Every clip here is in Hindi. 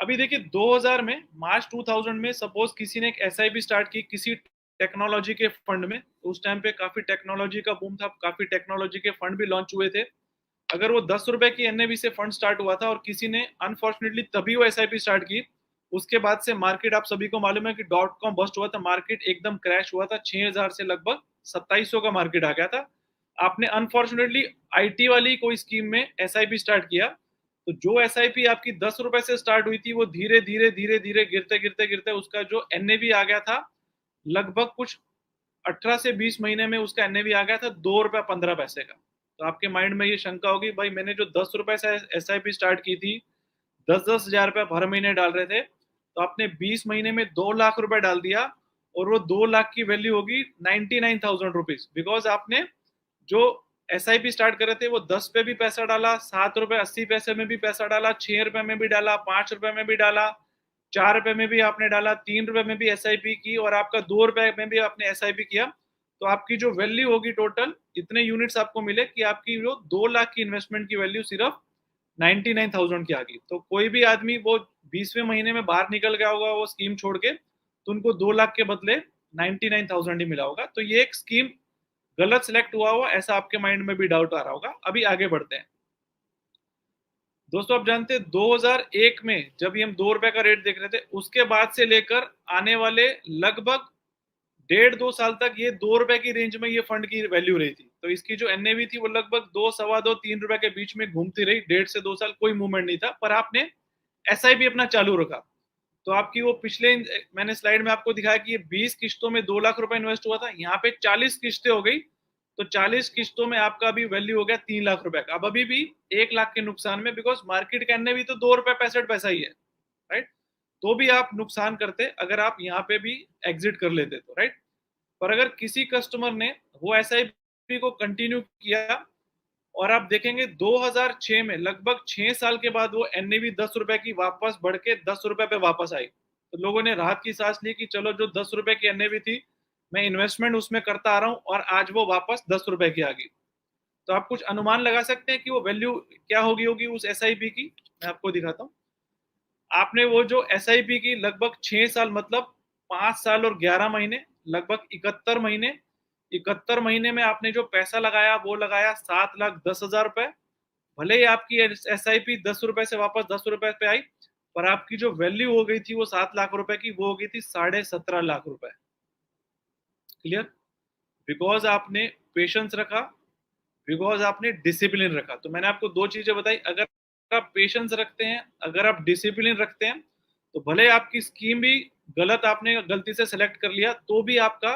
अभी देखिए 2000 में, मार्च 2000 में सपोज किसी ने एक एसआईपी स्टार्ट की किसी टेक्नोलॉजी के फंड में, तो उस टाइम पे काफी टेक्नोलॉजी का बूम था, काफी टेक्नोलॉजी के फंड भी लॉन्च हुए थे। अगर वो 10 रुपए की एनएवी से फंड स्टार्ट हुआ था और किसी ने अनफॉर्चुनेटली तभी वो एसआईपी स्टार्ट की, उसके बाद से मार्केट, आप सभी को मालूम है कि डॉट कॉम बस्ट हुआ था, मार्केट एकदम क्रैश हुआ था, 6000 से लगभग 2700 का मार्केट आ गया था। आपने अनफॉर्चुनेटली आईटी वाली कोई स्कीम में एसआईपी स्टार्ट किया, तो जो एसआईपी आपकी 10 रुपए से स्टार्ट हुई थी, वो धीरे धीरे धीरे धीरे गिरते गिरते गिरते उसका जो एनएवी आ गया था, लगभग कुछ 18 से 20 महीने में उसका एनएवी आ गया था 2 रुपए 15 पैसे का। तो आपके माइंड में ये शंका होगी, भाई मैंने जो 10 रुपए से एसआईपी स्टार्ट की थी, 10-10 हजार रुपए हर महीने डाल रहे थे, तो आपने 20 महीने में 2 लाख रुपए डाल दिया, और वो 2 लाख की वैल्यू होगी 99,000 रुपीज, बिकॉज आपने जो एसआईपी स्टार्ट करे थे वो 10 पे भी पैसा डाला, 7 रुपए 80 पैसे में भी पैसा डाला, 6 रुपए में भी डाला, 5 रुपए में भी डाला, 4 रुपए में भी आपने डाला, 3 रुपए में भी एसआईपी की, और आपका 2 रुपए में भी आपने एसआईपी किया, तो आपकी जो वैल्यू होगी टोटल, इतने यूनिट्स आपको मिले कि आपकी जो 2 लाख की इन्वेस्टमेंट की वैल्यू सिर्फ 99,000 की आ गई। तो कोई भी आदमी वो 20वें महीने में बाहर निकल गया होगा वो स्कीम छोड़ के, तो उनको 2 लाख के बदले 99,000 ही मिला होगा। तो ये एक स्कीम गलत सिलेक्ट हुआ हुआ, ऐसा आपके माइंड में भी डाउट आ रहा होगा। अभी आगे बढ़ते हैं दोस्तों। आप जानते हैं 2001 में जब ये हम 2 रुपए का रेट देख रहे थे, उसके बाद से लेकर आने वाले लगभग 1.5-2 साल तक ये 2 रुपए की रेंज में ये फंड की वैल्यू रही थी। तो इसकी जो एनएवी थी वो लगभग 2, 2.25, 3 रुपए के बीच में घूमती रही, 1.5 से 2 साल कोई मूवमेंट नहीं था, पर आपने एसआईपी अपना चालू रखा। तो आपकी वो पिछले, मैंने स्लाइड में आपको दिखाया कि ये 20 किस्तों में 2 लाख रुपए इन्वेस्ट हुआ था, यहाँ पे 40 किस्तें हो गई, तो 40 किस्तों में आपका अभी वैल्यू हो गया 3 लाख रुपए का। अब अभी भी 1 लाख के नुकसान में, बिकॉज मार्केट का एनएवी तो 2 रुपए 65 पैसा ही है, राइट। तो भी आप नुकसान करते अगर आप यहाँ पे भी एग्जिट कर लेते तो, राइट। पर अगर किसी कस्टमर ने वो एसआईपी को कंटिन्यू किया, और आप देखेंगे 2006 में लगभग 6 साल के बाद वो एनएवी 10 रुपए की वापस बढ़ के 10 रुपए पे वापस आई, तो लोगों ने राहत की सांस ली कि चलो जो 10 रुपए की एनएवी थी, मैं इन्वेस्टमेंट उसमें करता आ रहा हूँ, और आज वो वापस 10 रुपए की आ गई। तो आप कुछ अनुमान लगा सकते हैं कि वो वैल्यू क्या होगी होगी उस एसआईपी की। मैं आपको दिखाता हूँ। आपने वो जो एसआईपी की लगभग 6 साल, मतलब 5 साल और 11 महीने, लगभग 71 महीने, 71 महीने में आपने जो पैसा लगाया वो लगाया 7,10,000 रुपए। भले ही आपकी एसआईपी 10 रुपए से वापस 10 रुपए पे आई, पर आपकी जो वैल्यू हो गई थी वो 7 लाख रुपए की, वो हो गई थी 17.5 लाख रुपए। क्लियर? बिकॉज आपने पेशेंस रखा, बिकॉज आपने डिसिप्लिन रखा। तो मैंने आपको दो चीजें बताई, अगर आप पेशेंस रखते हैं, अगर आप डिसिप्लिन रखते हैं, तो भले आपकी स्कीम भी गलत, आपने गलती से सेलेक्ट कर लिया, तो भी आपका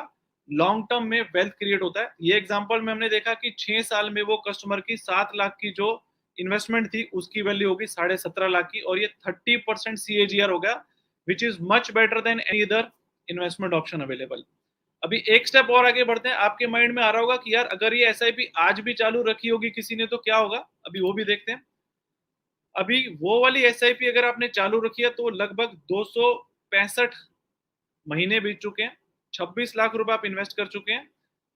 लॉन्ग टर्म में वेल्थ क्रिएट होता है। ये एग्जांपल में हमने देखा कि 6 साल में वो कस्टमर की 7 लाख की जो इन्वेस्टमेंट थी उसकी वैल्यू होगी 17.5 लाख की, और ये 30% CAGR हो गया, which is much better than any other investment option available. अभी एक स्टेप और आगे बढ़ते हैं। आपके माइंड में आ रहा होगा कि यार अगर ये एसआईपी आज भी चालू रखी होगी किसी ने तो क्या होगा, अभी वो भी देखते हैं। अभी वो वाली एसआईपी अगर आपने चालू रखी है तो लगभग 265 महीने बीत चुके हैं, 26 लाख रुपए आप इन्वेस्ट कर चुके हैं।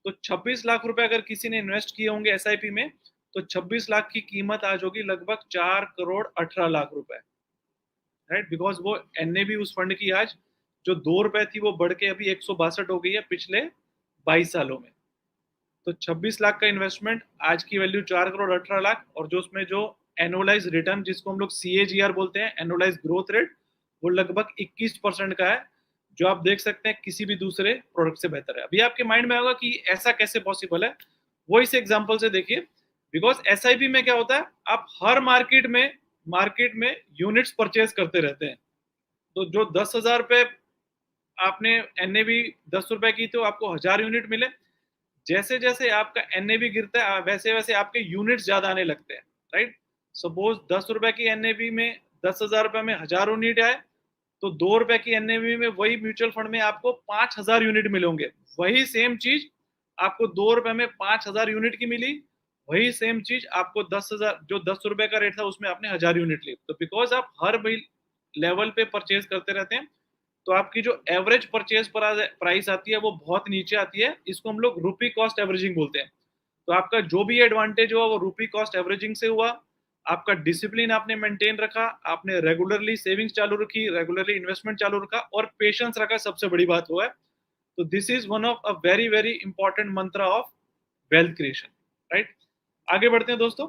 तो 26 लाख रुपए अगर किसी ने इन्वेस्ट किए होंगे एसआईपी में, तो 26 लाख की कीमत आज होगी लगभग 4,18 लाख रुपए, राइट। बिकॉज वो एनएवी उस फंड की आज जो 2 रुपए थी वो बढ़ के अभी 162 हो गई है पिछले 22 सालों में। तो 26 लाख का इन्वेस्टमेंट, आज की वैल्यू 4,18 लाख, और जो उसमें जो एनुअलाइज रिटर्न, जिसको हम लोग CAGR बोलते हैं, एनुअलाइज ग्रोथ रेट, वो लगभग 21% का है, जो आप देख सकते हैं किसी भी दूसरे प्रोडक्ट से बेहतर है। अभी आपके माइंड में होगा कि ऐसा कैसे पॉसिबल है, वो इस एग्जाम्पल से देखिए। बिकॉज एसआईपी में क्या होता है, आप हर मार्केट में यूनिट्स परचेज करते रहते हैं। तो जो 10,000 रुपए आपने एनएवी 10 रुपए की, तो आपको 1,000 यूनिट मिले। जैसे जैसे आपका एनएवी गिरता है, वैसे वैसे आपके यूनिट्स ज्यादा आने लगते हैं, राइट। सपोज 10 रुपए की एनएवी में 10,000 रुपए में 1,000 यूनिट आए, तो 2 रुपए की एनएवी में वही म्यूचुअल फंड में आपको 5,000 यूनिट मिलेंगे। वही सेम चीज आपको 2 रुपए में 5,000 यूनिट की मिली, वही सेम चीज आपको 10,000, जो 10 रुपए का रेट था उसमें आपने 1,000 यूनिट ली। तो बिकॉज आप हर लेवल पे परचेज करते रहते हैं, तो आपकी जो एवरेज परचेज प्राइस आती है वो बहुत नीचे आती है। इसको हम लोग रूपी कॉस्ट एवरेजिंग बोलते हैं। तो आपका जो भी एडवांटेज हुआ वो रूपी कॉस्ट एवरेजिंग से हुआ, आपका डिसिप्लिन आपने मेंटेन रखा, आपने रेगुलरली सेविंग्स चालू रखी, रेगुलरली इन्वेस्टमेंट चालू रखा और पेशेंस रखा, सबसे बड़ी बात वो है। तो this is one of a very, very important Mantra of wealth creation, right? आगे बढ़ते हैं दोस्तों।